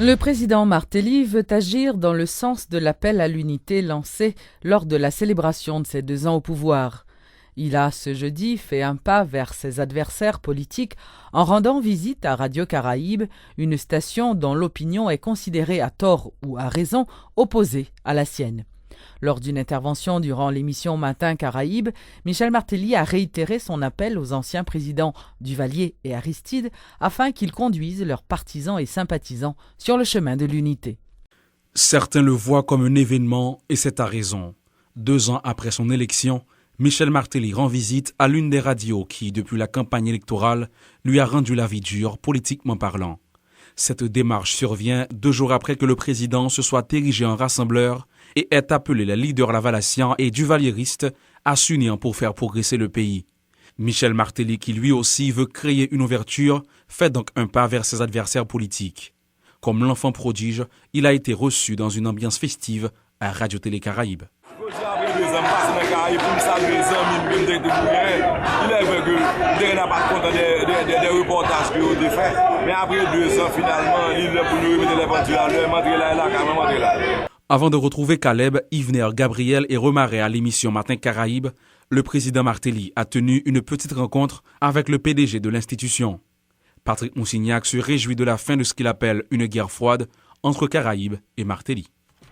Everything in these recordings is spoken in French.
Le président Martelly veut agir dans le sens de l'appel à l'unité lancé lors de la célébration de ses 2 ans au pouvoir. Il a, ce jeudi, fait un pas vers ses adversaires politiques en rendant visite à Radio Caraïbe, une station dont l'opinion est considérée à tort ou à raison opposée à la sienne. Lors d'une intervention durant l'émission Matin Caraïbe, Michel Martelly a réitéré son appel aux anciens présidents Duvalier et Aristide afin qu'ils conduisent leurs partisans et sympathisants sur le chemin de l'unité. Certains le voient comme un événement et c'est à raison. 2 ans après son élection, Michel Martelly rend visite à l'une des radios qui, depuis la campagne électorale, lui a rendu la vie dure, politiquement parlant. Cette démarche survient 2 jours après que le président se soit érigé en rassembleur et ait appelé les leaders lavalassiens et duvalieristes à s'unir pour faire progresser le pays. Michel Martelly, qui lui aussi veut créer une ouverture, fait donc un pas vers ses adversaires politiques. Comme l'enfant prodige, il a été reçu dans une ambiance festive à Radio-Télé Caraïbe. Avant de retrouver Caleb, Yvener, Gabriel et Romaré à l'émission Matin Caraïbe, le président Martelly a tenu une petite rencontre avec le PDG de l'institution. Patrick Moussignac se réjouit de la fin de ce qu'il appelle une guerre froide entre Caraïbe et Martelly.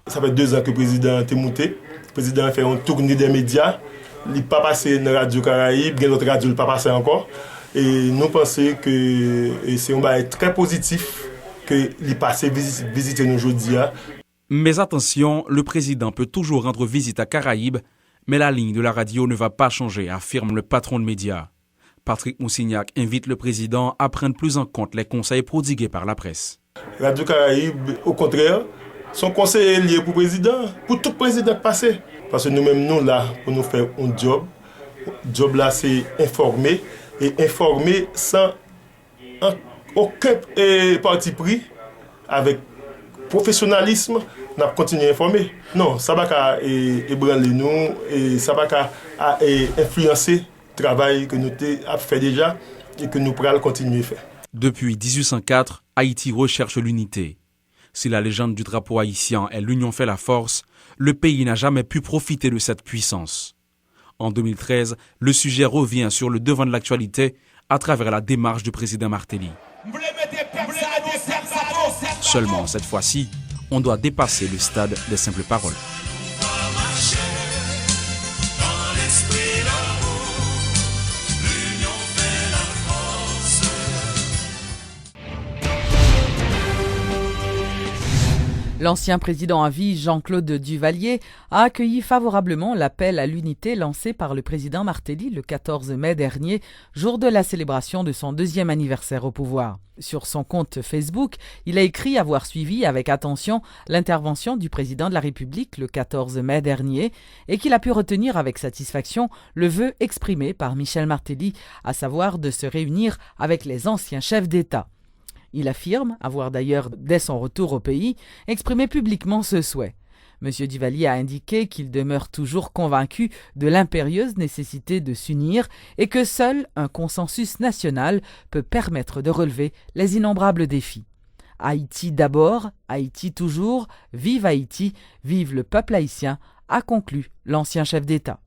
Ça fait 2 ans que le président est monté. Le président a fait une tournée des médias. Il n'est pas passé dans Radio Caraïbe, il y a d'autres radios qui ne pas passé encore. Et nous pensons que c'est un bail très positif qu'il passe visiter nous aujourd'hui. Mais attention, le président peut toujours rendre visite à Caraïbe, mais la ligne de la radio ne va pas changer, affirme le patron de médias. Patrick Moussignac invite le président à prendre plus en compte les conseils prodigués par la presse. Radio Caraïbe, au contraire, son conseil est lié pour le président, pour tout président passé. Parce que nous-mêmes, nous là, pour nous faire un job. Le job là, c'est informer. Et informer sans aucun parti pris, avec professionnalisme, nous continuons à informer. Non, ça ne va pas ébranler nous, et ça ne va pas influencer le travail que nous avons fait déjà et que nous pourrons continuer à faire. Depuis 1804, Haïti recherche l'unité. Si la légende du drapeau haïtien est l'union fait la force, le pays n'a jamais pu profiter de cette puissance. En 2013, le sujet revient sur le devant de l'actualité à travers la démarche du président Martelly. Seulement, cette fois-ci, on doit dépasser le stade des simples paroles. L'ancien président à vie, Jean-Claude Duvalier, a accueilli favorablement l'appel à l'unité lancé par le président Martelly le 14 mai dernier, jour de la célébration de son 2e anniversaire au pouvoir. Sur son compte Facebook, il a écrit avoir suivi avec attention l'intervention du président de la République le 14 mai dernier et qu'il a pu retenir avec satisfaction le vœu exprimé par Michel Martelly, à savoir de se réunir avec les anciens chefs d'État. Il affirme avoir d'ailleurs, dès son retour au pays, exprimé publiquement ce souhait. M. Duvalier a indiqué qu'il demeure toujours convaincu de l'impérieuse nécessité de s'unir et que seul un consensus national peut permettre de relever les innombrables défis. Haïti d'abord, Haïti toujours, vive Haïti, vive le peuple haïtien, a conclu l'ancien chef d'État.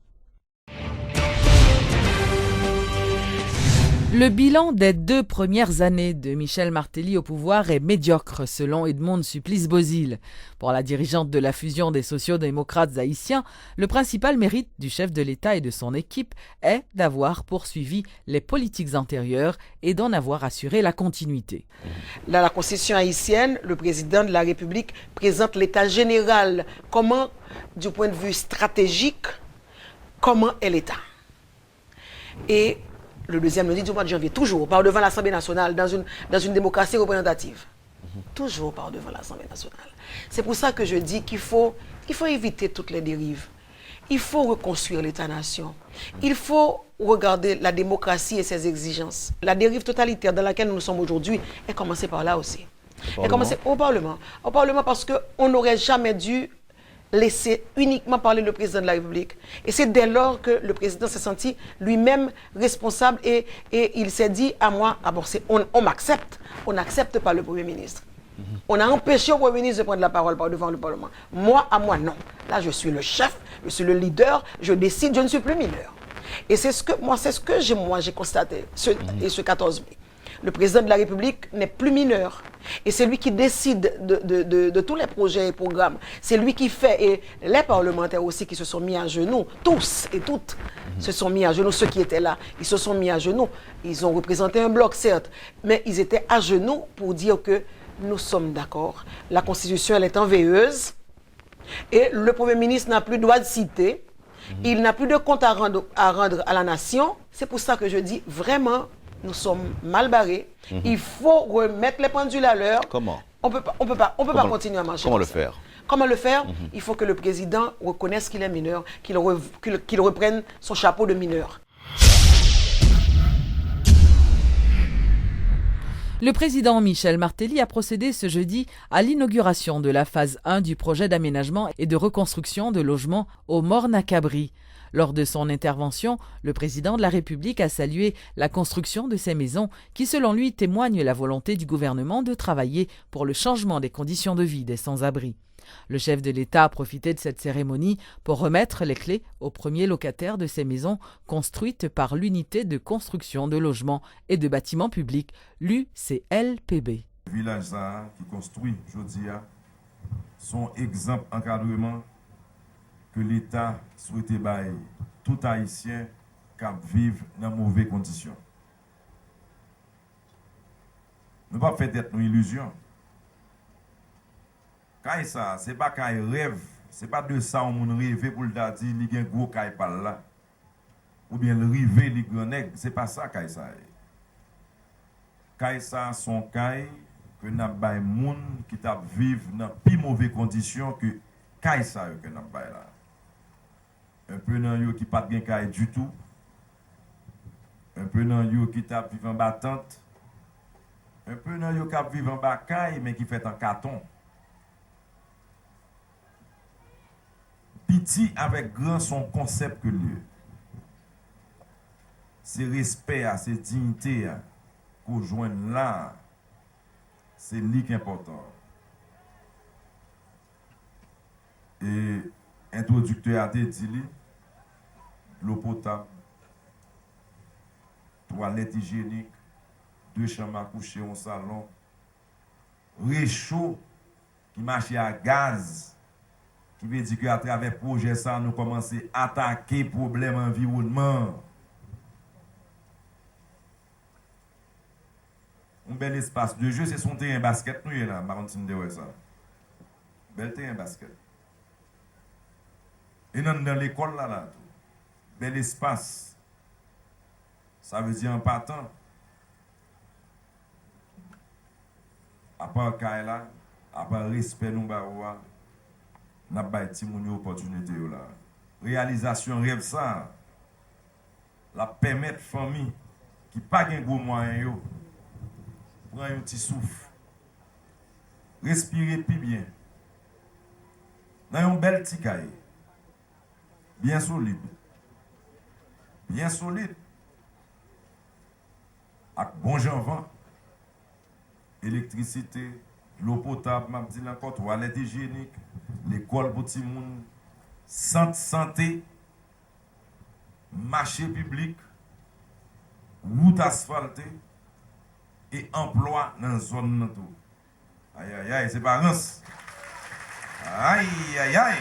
Le bilan des 2 premières années de Michel Martelly au pouvoir est médiocre, selon Edmond Supplice-Bozil. Pour la dirigeante de la fusion des sociaux-démocrates haïtiens, le principal mérite du chef de l'État et de son équipe est d'avoir poursuivi les politiques antérieures et d'en avoir assuré la continuité. Dans la Constitution haïtienne, le président de la République présente l'État général. Comment, du point de vue stratégique, comment est l'État? Et le 2e lundi du mois de janvier, toujours par devant l'Assemblée nationale, dans une démocratie représentative. Toujours par devant l'Assemblée nationale. C'est pour ça que je dis qu'il faut éviter toutes les dérives. Il faut reconstruire l'État-nation. Il faut regarder la démocratie et ses exigences. La dérive totalitaire dans laquelle nous sommes aujourd'hui est commencée par là aussi. Elle commencée au Parlement. Au Parlement parce qu'on n'aurait jamais dû laisser uniquement parler le président de la République. Et c'est dès lors que le président s'est senti lui-même responsable et il s'est dit à moi, on m'accepte, on n'accepte pas le Premier ministre. On a empêché au Premier ministre de prendre la parole devant le Parlement. Moi, non. Là, je suis le chef, je suis le leader, je décide, je ne suis plus mineur. Et c'est ce que j'ai constaté ce 14 mai. Le président de la République n'est plus mineur. Et c'est lui qui décide de tous les projets et programmes. C'est lui qui fait. Et les parlementaires aussi qui se sont mis à genoux, tous et toutes se sont mis à genoux. Ceux qui étaient là, ils se sont mis à genoux. Ils ont représenté un bloc, certes, mais ils étaient à genoux pour dire que nous sommes d'accord. La Constitution, elle est enveilleuse. Et le Premier ministre n'a plus droit de citer. Il n'a plus de compte à rendre à la nation. C'est pour ça que je dis vraiment, nous sommes mal barrés. Il faut remettre les pendules à l'heure. Comment? On peut pas continuer à marcher. Comment le faire? Comment le faire? Il faut que le président reconnaisse qu'il est mineur, qu'il reprenne son chapeau de mineur. Le président Michel Martelly a procédé ce jeudi à l'inauguration de la phase 1 du projet d'aménagement et de reconstruction de logements au Morne-à-Cabri. Lors de son intervention, le président de la République a salué la construction de ces maisons qui, selon lui, témoignent la volonté du gouvernement de travailler pour le changement des conditions de vie des sans-abri. Le chef de l'État a profité de cette cérémonie pour remettre les clés aux premiers locataires de ces maisons construites par l'unité de construction de logements et de bâtiments publics, l'UCLPB. Le village qui construit, je dis, son exemple encadrement que l'État souhaitait bailler tout Haïtien qui vivent dans de mauvaises conditions. Nous ne pouvons pas faire d'être une illusion. Quand ça, ce n'est pas qu'un rêve, ce n'est pas de ça on rêve pour le dire qu'il y a un gros caille par là. Ou bien le rivet, le grand nègre, ce n'est pas ça qu'un ça. Qu'un ça, son caille, que nous avons des gens qui vivent dans de plus mauvaises conditions que qu'un ça que nous avons là. Un peu dans yo qui pas de caille du tout. Un peu dans yo qui vivent en battante. Un peu dans yo qui vivent en bas caille mais qui fait en carton. Petit avec grand son concept que lieu. C'est respect, c'est dignité qu'on joigne là. C'est lui qui est important. Et introducteur a dit l'eau potable, toilette hygiénique, 2 chambres à coucher, un salon, réchaud qui marche à gaz. Qui veut dire qu'à travers le projet, ça, nous commençons à attaquer le problème environnement. Un bel espace de jeu, c'est son terrain basket, nous, là, par ça. Bel terrain basket. Et dans l'école, là, bel espace. Ça veut dire en partant. À part Kaila, à part respect, nous, baroua. N'a pas une opportunité là. Réalisation rêve ça. La permettre famille qui pas de gros moyens prendre un petit souffle. Respirer plus bien. Dans un bel petit cahier. Bien solide. Bien solide. Avec bon janvier. Électricité, l'eau potable, m'a dit encore, toilette hygiénique, l'école pour tout le monde, centre santé, marché public, route asphaltée et emploi dans la zone. Aïe aïe aïe, c'est pas rance. Aïe aïe aïe.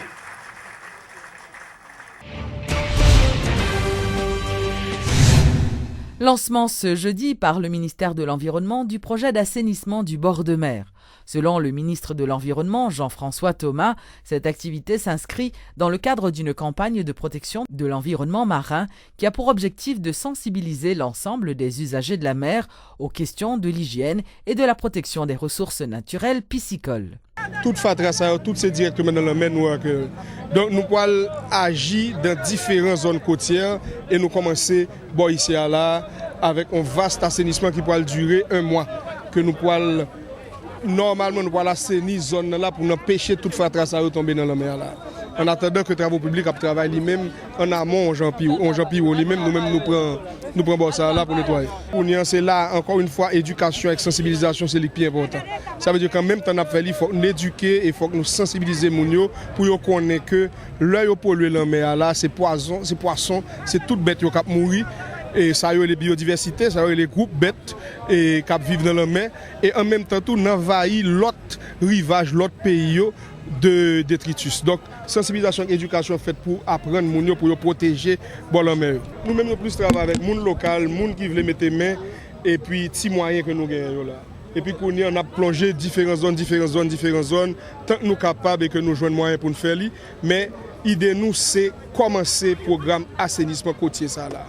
Lancement ce jeudi par le ministère de l'Environnement du projet d'assainissement du bord de mer. Selon le ministre de l'Environnement, Jean-François Thomas, cette activité s'inscrit dans le cadre d'une campagne de protection de l'environnement marin qui a pour objectif de sensibiliser l'ensemble des usagers de la mer aux questions de l'hygiène et de la protection des ressources naturelles piscicoles. Toute fatra, tout c'est directement dans la mer noire. Donc nous pouvons agir dans différentes zones côtières et nous commencer ici là avec un vaste assainissement qui pourra durer 1 mois. Que nous pouvons normalement nous pouvons assainir zone là pour empêcher toute fatra de tomber dans la mer là. en attendant que travaux publics travaillent lui-même en amont, on Jean-Pierre lui-même, nous-mêmes nous prenons ça là pour nettoyer. C'est là, encore une fois, éducation et sensibilisation, c'est le plus important. Ça veut dire qu'en même temps, il faut nous éduquer et il faut que nous sensibiliser les gens pour qu'ils connaissent que l'œil pollué dans la mer, là, c'est poison, c'est poisson, c'est toute bête qui mourir. Et ça y est les biodiversités, ça y est les groupes bêtes et qui vivent dans la mer. Et en même temps, tout envahit l'autre rivage, l'autre pays de détritus. Donc, sensibilisation et éducation faite pour apprendre les gens, pour protéger la mer. Nous-mêmes, nous plus travaillons avec les gens locaux, les gens qui veulent mettre main et puis petits moyens que nous gagnons là. Et puis, on a plongé différentes zones, tant que nous sommes capables et que nous jouons moyens pour nous faire. Mais l'idée, nous, c'est commencer le programme assainissement côtier ça là.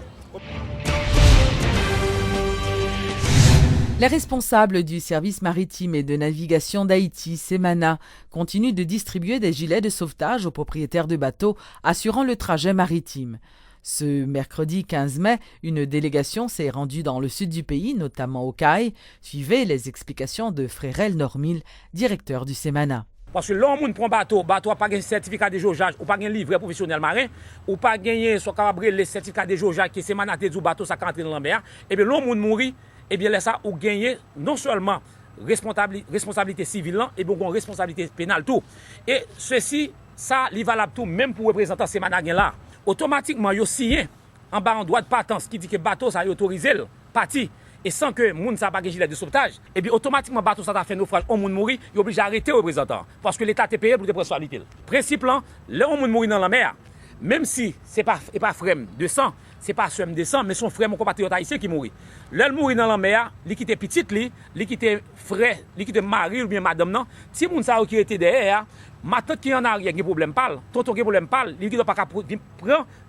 Les responsables du service maritime et de navigation d'Haïti, Semana, continuent de distribuer des gilets de sauvetage aux propriétaires de bateaux assurant le trajet maritime. Ce mercredi 15 mai, une délégation s'est rendue dans le sud du pays, notamment au Caille. Suivez les explications de Frérel Normil, directeur du Semana. Parce que l'homme prend bateau n'a pas de certificat de jaugeage, ou pas de livret professionnel marin, ou pas gagner soit capable le certificat de jaugeage qui Semana te du bateau ça quand dans la mer, et bien l'homme mourit. Et bien là ça ou gagner non seulement responsabilité civile et bien une responsabilité pénale tout. Et ceci ça est valable tout même pour représentants Semana là. Automatiquement yo signé en bas en droit de patence qui dit que bateau ça est autorisé parti et sans que moun ça pas gilet de sauvetage et bien automatiquement bateau ça t'a fait naufrage on moun mourir, il obligé d'arrêter représentant parce que l'état est payé pour des responsabilités. Principe là, le on moun mourir dans la mer, même si c'est pas frème de sang, c'est pas somme de sang mais son frère mon compatriote haïtien qui mourit. L'elle mourit dans la mer, li quitte petite li quitte frère, li quitte mari ou bien madame non, si moun ça qui était derrière, ma tante qui en arrière qui problème parle, tonton qui problème parle, li qui doit pas prendre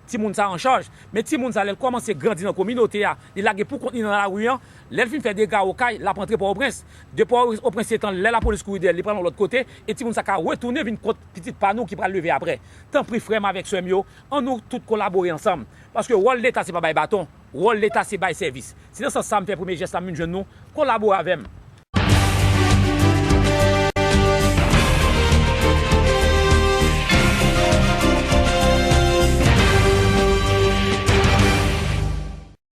ti moun ça en charge, mais ti moun ça elle commence à grandir dans la communauté il lague pour continuer dans la rue, l'elle fin fait des gars au caille, la rentrer pour au prince, de au prince étant la police courir il prend l'autre côté et ti moun ça retourner vinn petite panneau qui va lever après. Tant pris frère avec ce mio, on nous tous collaborer ensemble parce que rôle l'état c'est pas bail bâton, rôle l'état c'est bail service. C'est dans ça me fait premier geste à nous collaborer avec